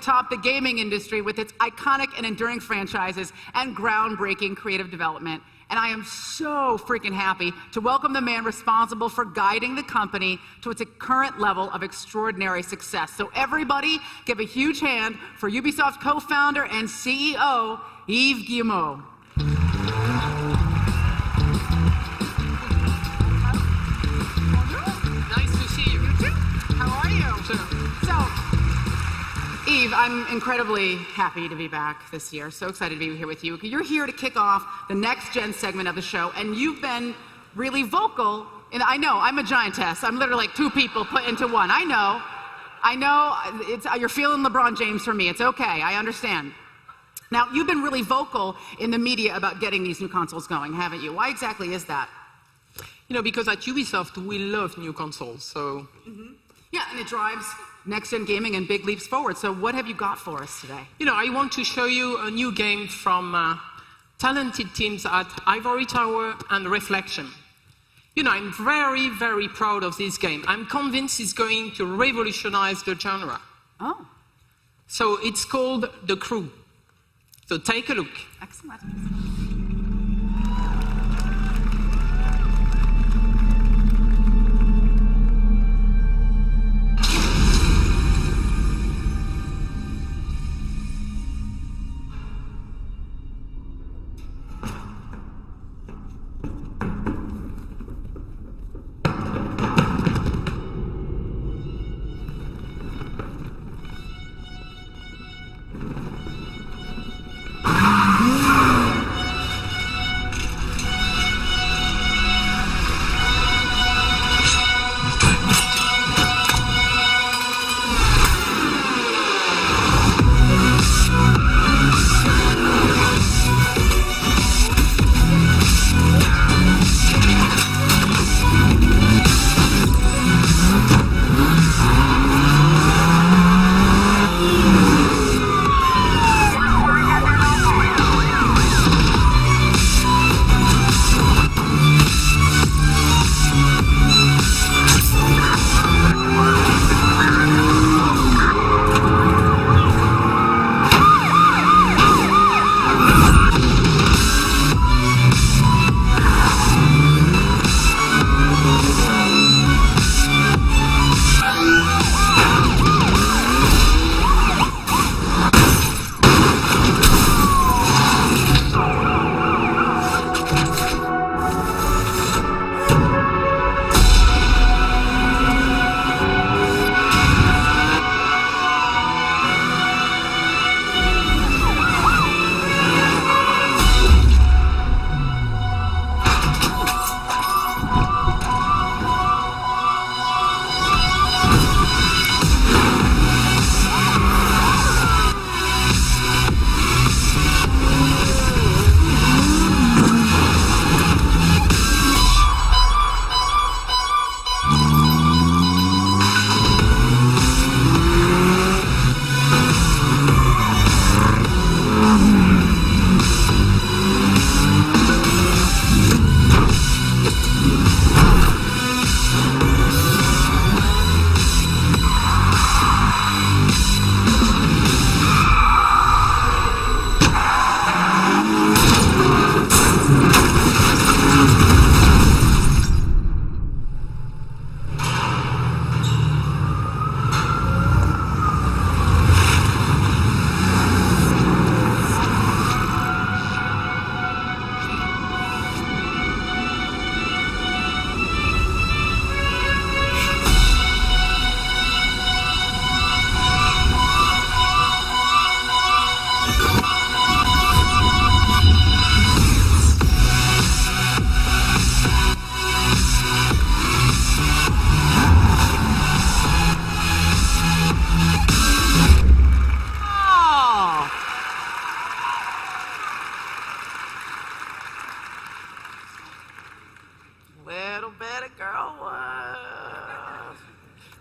top the gaming industry with its iconic and enduring franchises and groundbreaking creative development. And I am so freaking happy to welcome the man responsible for guiding the company to its current level of extraordinary success. So everybody give a huge hand for Ubisoft co-founder and CEO, Yves Guillemot. Nice to see you. You too. How are you? Sure. So, Yves, I'm incredibly happy to be back this year. So excited to be here with you. You're here to kick off the next-gen segment of the show, and you've been really vocal. And I know, I'm a giantess. I'm literally like two people put into one. I know. You're feeling LeBron James for me. It's okay. I understand. Now, you've been really vocal in the media about getting these new consoles going, haven't you? Why exactly is that? You know, because at Ubisoft, we love new consoles, so... Yeah, and it drives next-gen gaming and big leaps forward. So what have you got for us today? You know, I want to show you a new game from talented teams at Ivory Tower and Reflection. You know, I'm very, very proud of this game. I'm convinced it's going to revolutionize the genre. Oh. So it's called The Crew. So take a look. Excellent.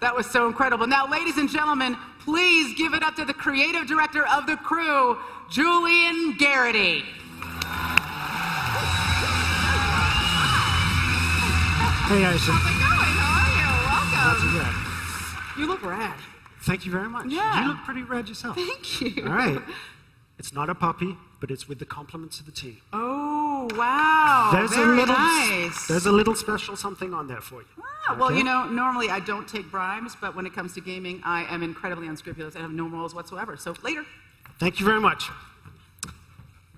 That was so incredible. Now, ladies and gentlemen, please give it up to the creative director of The Crew, Julian Garrity. Hey, Aisha. How's it going? How are you? Welcome. You look rad. Thank you very much. Yeah. You look pretty red yourself. Thank you. All right. It's not a puppy, but it's with the compliments of the team. Oh, wow. Very nice. There's a little special something on there for you. Ah, well, you know, normally I don't take bribes, but when it comes to gaming, I am incredibly unscrupulous and have no morals whatsoever. So later. Thank you very much.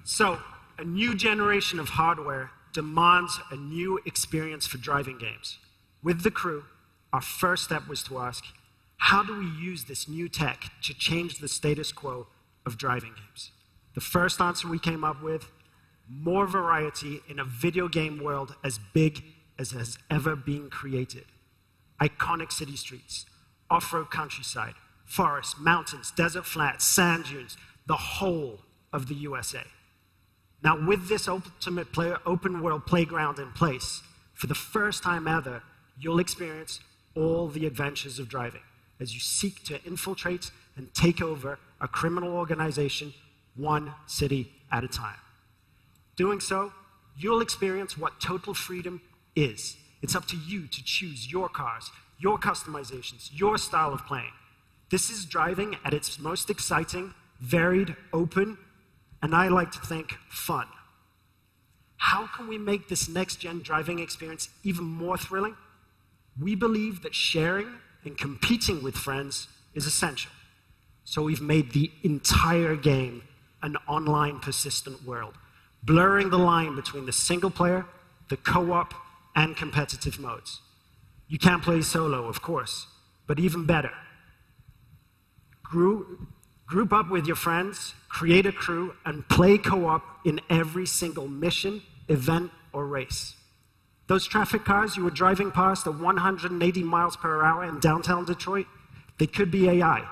So, a new generation of hardware demands a new experience for driving games. With the crew, our first step was to ask, how do we use this new tech to change the status quo of driving games? The first answer we came up with, more variety in a video game world as big as has ever been created. Iconic city streets, off-road countryside, forests, mountains, desert flats, sand dunes, the whole of the USA. Now, with this ultimate open world playground in place, for the first time ever, you'll experience all the adventures of driving as you seek to infiltrate and take over a criminal organization one city at a time. Doing so, you'll experience what total freedom is. It's up to you to choose your cars, your customizations, your style of playing. This is driving at its most exciting, varied, open, and I like to think fun. How can we make this next-gen driving experience even more thrilling? We believe that sharing and competing with friends is essential. So we've made the entire game an online persistent world, blurring the line between the single player, the co-op, and competitive modes. You can't play solo, of course, but even better. Group up with your friends, create a crew, and play co-op in every single mission, event, or race. Those traffic cars you were driving past at 180 miles per hour in downtown Detroit, they could be AI,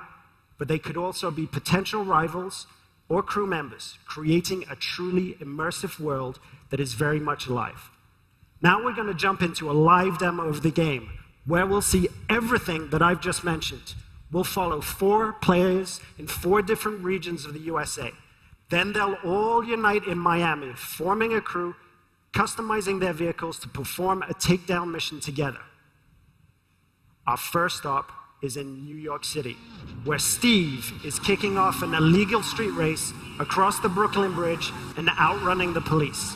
but they could also be potential rivals or crew members, creating a truly immersive world that is very much alive. Now we're going to jump into a live demo of the game, where we'll see everything that I've just mentioned. We'll follow 4 players in 4 different regions of the USA. Then they'll all unite in Miami, forming a crew, customizing their vehicles to perform a takedown mission together. Our first stop is in New York City, where Steve is kicking off an illegal street race across the Brooklyn Bridge and outrunning the police.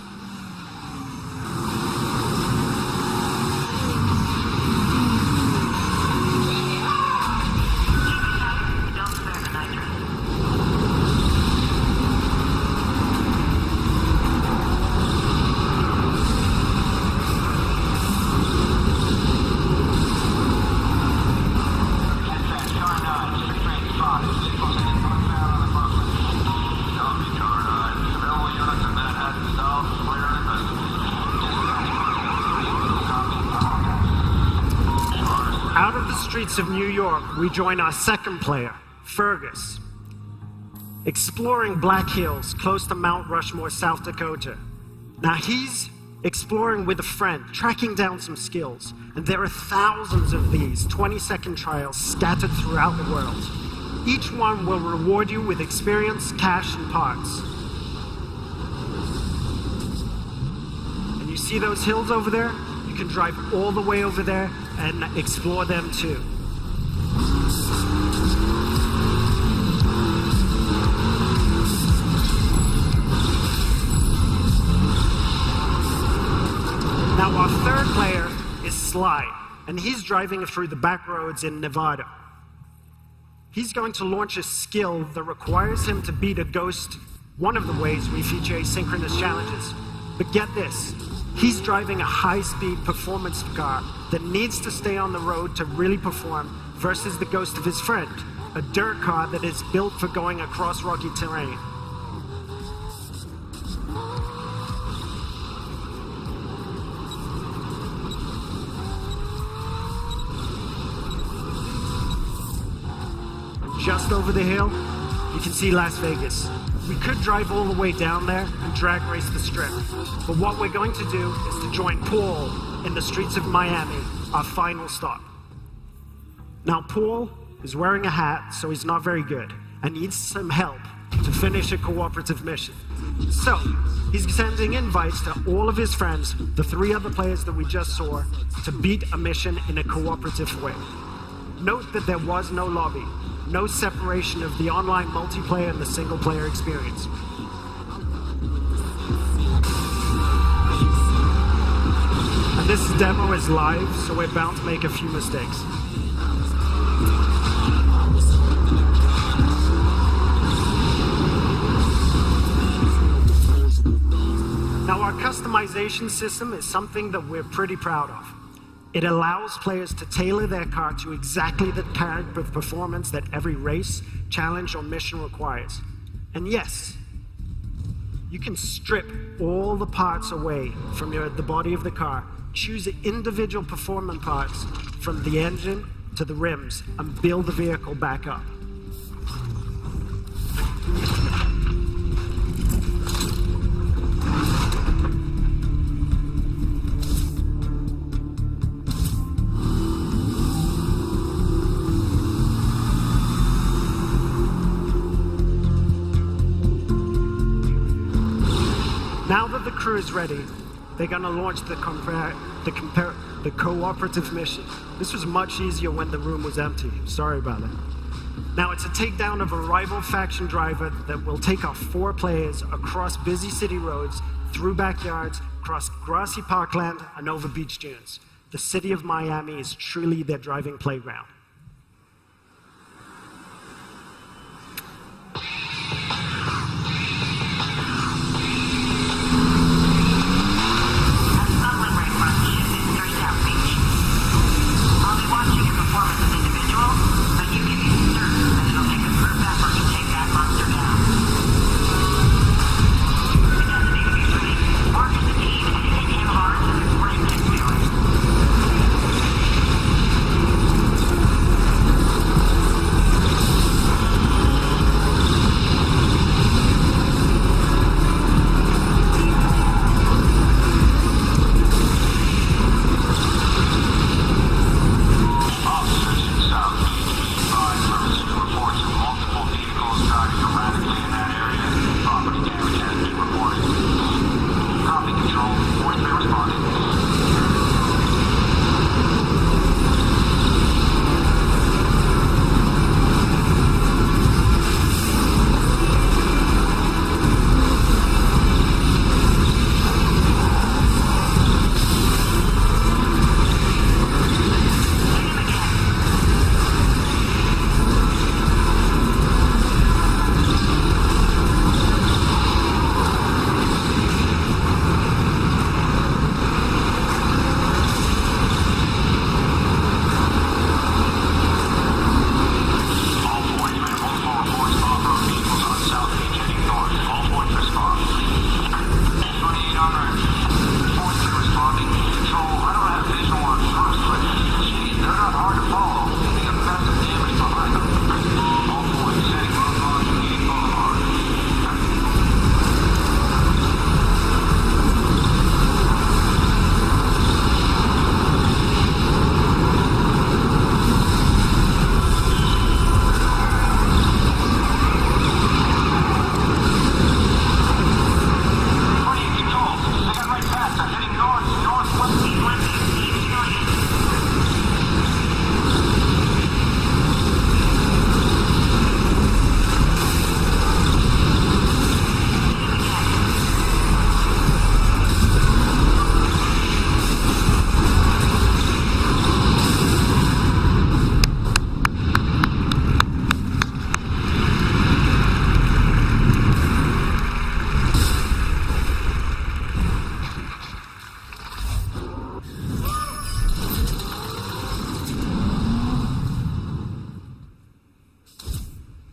Streets of New York, we join our second player, Fergus, exploring Black Hills close to Mount Rushmore, South Dakota. Now he's exploring with a friend, tracking down some skills, and there are thousands of these 20-second trials scattered throughout the world. Each one will reward you with experience, cash, and parts. And you see those hills over there? You can drive all the way over there and explore them too. Now our third player is Sly, and he's driving through the back roads in Nevada. He's going to launch a skill that requires him to beat a ghost, one of the ways we feature asynchronous challenges. But get this, he's driving a high-speed performance car that needs to stay on the road to really perform versus the ghost of his friend, a dirt car that is built for going across rocky terrain. Just over the hill, you can see Las Vegas. We could drive all the way down there and drag race the strip, but what we're going to do is to join Paul in the streets of Miami, our final stop. Now, Paul is wearing a hat, so he's not very good, and needs some help to finish a cooperative mission. So, he's sending invites to all of his friends, the 3 other players that we just saw, to beat a mission in a cooperative way. Note that there was no lobby. no separation of the online multiplayer and the single-player experience. And this demo is live, so we're bound to make a few mistakes. Now, our customization system is something that we're pretty proud of. It allows players to tailor their car to exactly the type of performance that every race, challenge, or mission requires. And yes, you can strip all the parts away from the body of the car, choose the individual performance parts from the engine to the rims, and build the vehicle back up. Now that the crew is ready, they're going to launch the cooperative mission. This was much easier when the room was empty. Sorry about it. Now it's a takedown of a rival faction driver that will take our 4 players across busy city roads, through backyards, across grassy parkland, and over beach dunes. The city of Miami is truly their driving playground.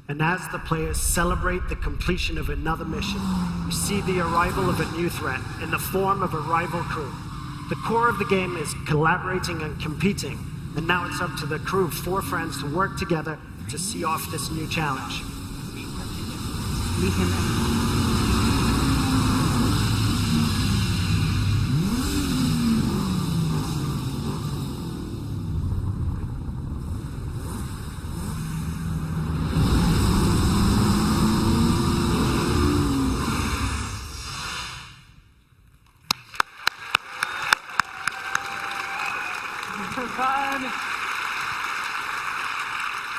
And as the players celebrate the completion of another mission, we see the arrival of a new threat in the form of a rival crew. The core of the game is collaborating and competing, and now it's up to the crew of 4 friends to work together to see off this new challenge.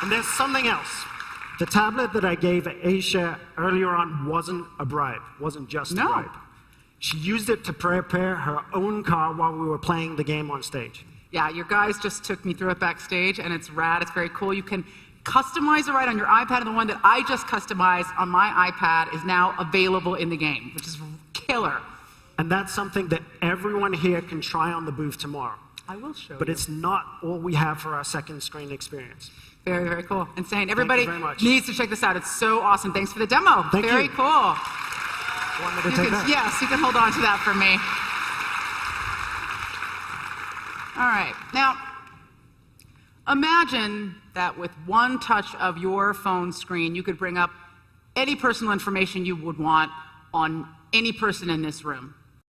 And there's something else. The tablet that I gave Aisha earlier on wasn't a bribe, wasn't just a bribe. She used it to prepare her own car while we were playing the game on stage. Yeah, your guys just took me through it backstage, and it's rad. It's very cool. You can customize it right on your iPad, and the one that I just customized on my iPad is now available in the game, which is killer. And that's something that everyone here can try on the booth tomorrow. I will show you. But it's not all we have for our second screen experience. Very, very cool. Insane. Everybody very much. needs to check this out. It's so awesome. Thanks for the demo. Thank very you. cool. Want me to take that? Yes, you can hold on to that for me. All right. Now, imagine that with one touch of your phone screen, you could bring up any personal information you would want on any person in this room.